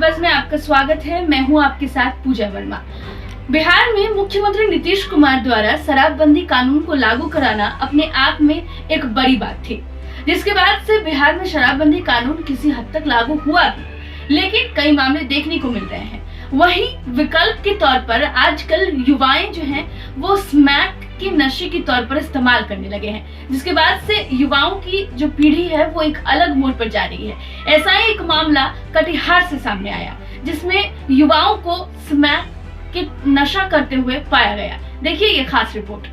बस में आपका स्वागत है। मैं हूं आपके साथ पूजा वर्मा। बिहार में मुख्यमंत्री नीतीश कुमार द्वारा शराबबंदी कानून को लागू कराना अपने आप में एक बड़ी बात थी, जिसके बाद से बिहार में शराबबंदी कानून किसी हद तक लागू हुआ भी, लेकिन कई मामले देखने को मिल रहे हैं। वहीं विकल्प के तौर पर आजकल युवाएं जो हैं वो स्मैक के नशे के तौर पर इस्तेमाल करने लगे हैं, जिसके बाद से युवाओं की जो पीढ़ी है वो एक अलग मोड़ पर जा रही है। ऐसा ही एक मामला कटिहार से सामने आया, जिसमें युवाओं को स्मैक के नशा करते हुए पाया गया। देखिए ये खास रिपोर्ट।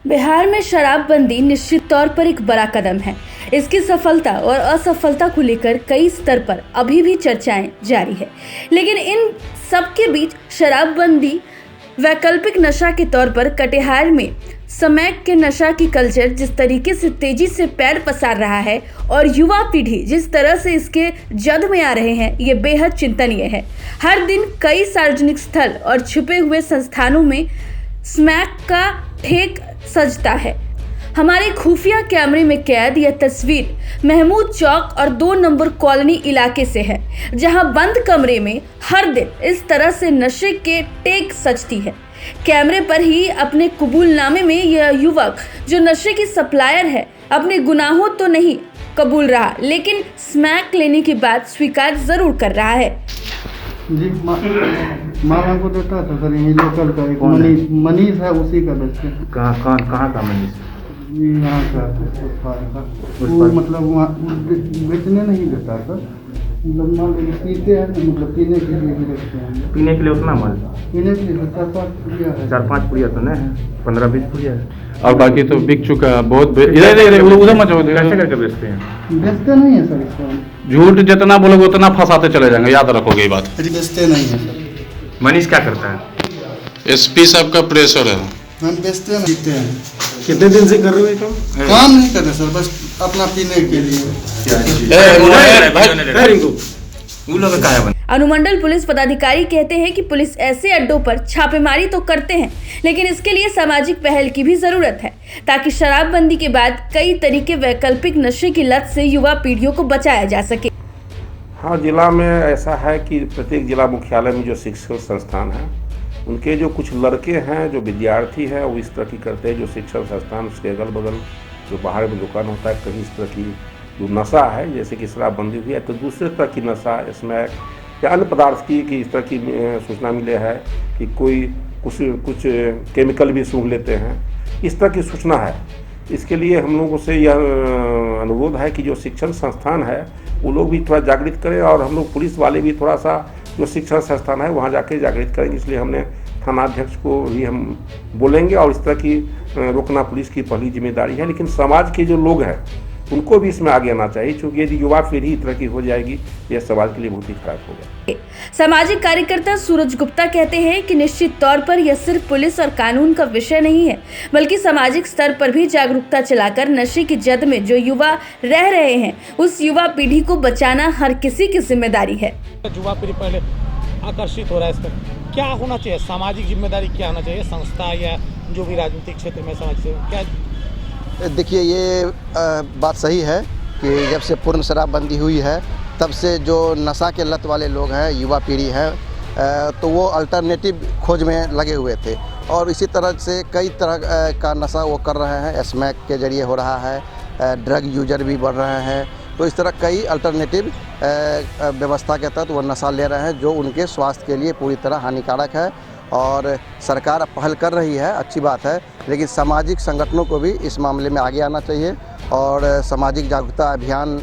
बिहार में शराबबंदी निश्चित तौर पर एक बड़ा कदम है। इसकी सफलता और असफलता को लेकर कई स्तर पर अभी भी चर्चाएं जारी है, लेकिन इन सब के बीच शराबबंदी वैकल्पिक नशा के तौर पर कटिहार में स्मैक के नशा की कल्चर जिस तरीके से तेजी से पैर पसार रहा है और युवा पीढ़ी जिस तरह से इसके जद में आ रहे हैं, ये बेहद चिंतनीय है। हर दिन कई सार्वजनिक स्थल और छुपे हुए संस्थानों में स्मैक का ठेक सजता है। हमारे खुफिया कैमरे में कैद यह तस्वीर महमूद चौक और 2 नंबर कॉलोनी इलाके से है, जहां बंद कमरे में हर दिन इस तरह से नशे के टेक सजती है। कैमरे पर ही अपने कबूलनामे में यह युवक जो नशे की सप्लायर है अपने गुनाहों तो नहीं कबूल रहा, लेकिन स्मैक लेने की बात स्वीकार जरूर कर रहा है। जी मामा को देता था सर, यही लोकल का एक मनीष है, उसी का बेचते हैं। कहाँ का मनीष? यहाँ का वो मतलब वहाँ बेचने नहीं देता सर, मतलब मान लीजिए पीते हैं, मतलब पीने के लिए भी रखते हैं। पीने के लिए उतना माल? पीने के लिए 4-5 पुड़िया है। 4-5 पुड़िया तो नहीं है, 15-20 पुड़िया है, और बाकी तो बिक चुका है बहुत। इधर उधर मत कैसे करके बेचते हैं? बेचते नहीं है सर इसको। झूठ जितना बोलोगे उतना फंसाते चले जाएंगे, याद रखोगे ये बात। बेचते नहीं है सर। मनीष क्या करता है? एसपी साहब का प्रेशर है। हम बेचते हैं, पीते हैं। कितने दिन से कर रहे हो ये काम नहीं करते सर, बस अपना पीने के लिए। अनुमंडल पुलिस पदाधिकारी कहते हैं कि पुलिस ऐसे अड्डों पर छापेमारी तो करते हैं, लेकिन इसके लिए सामाजिक पहल की भी जरूरत है, ताकि शराबबंदी के बाद कई तरीके वैकल्पिक नशे की लत से युवा पीढ़ियों को बचाया जा सके। हाँ, जिला में ऐसा है कि प्रत्येक जिला मुख्यालय में जो शिक्षण संस्थान है, उनके जो कुछ लड़के हैं, जो विद्यार्थी हैं, वो इस तरह की करते हैं। जो शिक्षण संस्थान उसके अगल बगल जो बाहर में दुकान होता है, कहीं इस तरह की जो नशा है, जैसे कि शराबबंदी हुई है तो दूसरे तरह की नशा स्मैक या अन्य पदार्थ की इस तरह की सूचना मिले है कि कोई कुछ केमिकल भी सूंघ लेते हैं, इस तरह की सूचना है। इसके लिए हम लोगों से यह अनुरोध है कि जो शिक्षण संस्थान है वो लोग भी थोड़ा जागृत करें, और हम लोग पुलिस वाले भी थोड़ा सा जो शिक्षण संस्थान है वहाँ जाके जागृत करेंगे। इसलिए हमने थानाध्यक्ष को भी हम बोलेंगे, और इस तरह की रोकना पुलिस की पहली जिम्मेदारी है। लेकिन समाज के जो लोग हैं उनको भी इसमें आगे आना चाहिए, क्योंकि यदि युवा पीढ़ी इस तरह की हो जाएगी यह समाज के लिए बहुत ही खराब होगा। सामाजिक कार्यकर्ता सूरज गुप्ता कहते हैं कि निश्चित तौर पर यह सिर्फ पुलिस और कानून का विषय नहीं है, बल्कि सामाजिक स्तर पर भी जागरूकता चलाकर नशे की जद में जो युवा रह रहे हैं उस युवा पीढ़ी को बचाना हर किसी की जिम्मेदारी है। युवा पीढ़ी पहले आकर्षित हो रहा है इस पर, क्या होना चाहिए, सामाजिक जिम्मेदारी क्या होना चाहिए, संस्था या जो भी राजनीतिक क्षेत्र में समाज से क्या? देखिए, ये बात सही है कि जब से पूर्ण शराबबंदी हुई है तब से जो नशा के लत वाले लोग हैं, युवा पीढ़ी है, तो वो अल्टरनेटिव खोज में लगे हुए थे, और इसी तरह से कई तरह का नशा वो कर रहे हैं। स्मैक के जरिए हो रहा है, ड्रग यूजर भी बढ़ रहे हैं, तो इस तरह कई अल्टरनेटिव व्यवस्था के तहत वो नशा ले रहे हैं, जो उनके स्वास्थ्य के लिए पूरी तरह हानिकारक है। और सरकार पहल कर रही है, अच्छी बात है, लेकिन सामाजिक संगठनों को भी इस मामले में आगे आना चाहिए और सामाजिक जागरूकता अभियान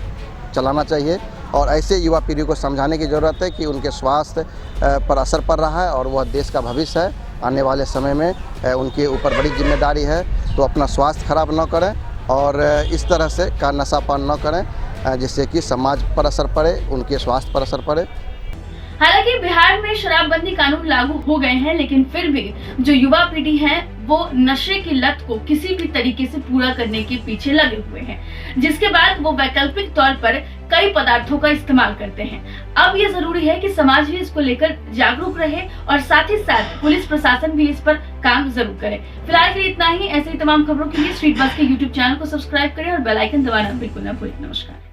चलाना चाहिए, और ऐसे युवा पीढ़ी को समझाने की ज़रूरत है कि उनके स्वास्थ्य पर असर पड़ रहा है और वह देश का भविष्य है। आने वाले समय में उनके ऊपर बड़ी जिम्मेदारी है, तो अपना स्वास्थ्य खराब न करें और इस तरह से का नशापान न करें, जिससे कि समाज पर असर पड़े, उनके स्वास्थ्य पर असर पड़े। हालांकि बिहार में शराबबंदी कानून लागू हो गए हैं, लेकिन फिर भी जो युवा पीढ़ी है वो नशे की लत को किसी भी तरीके से पूरा करने के पीछे लगे हुए हैं, जिसके बाद वो वैकल्पिक तौर पर कई पदार्थों का इस्तेमाल करते हैं। अब ये जरूरी है कि समाज भी इसको लेकर जागरूक रहे और साथ ही साथ पुलिस प्रशासन भी इस पर काम जरूर करे। फिलहाल के लिए इतना ही। ऐसे ही तमाम खबरों के लिए स्ट्रीट बस के YouTube चैनल को सब्सक्राइब करें और बेल आइकन दबाना बिल्कुल न भूलें। नमस्कार।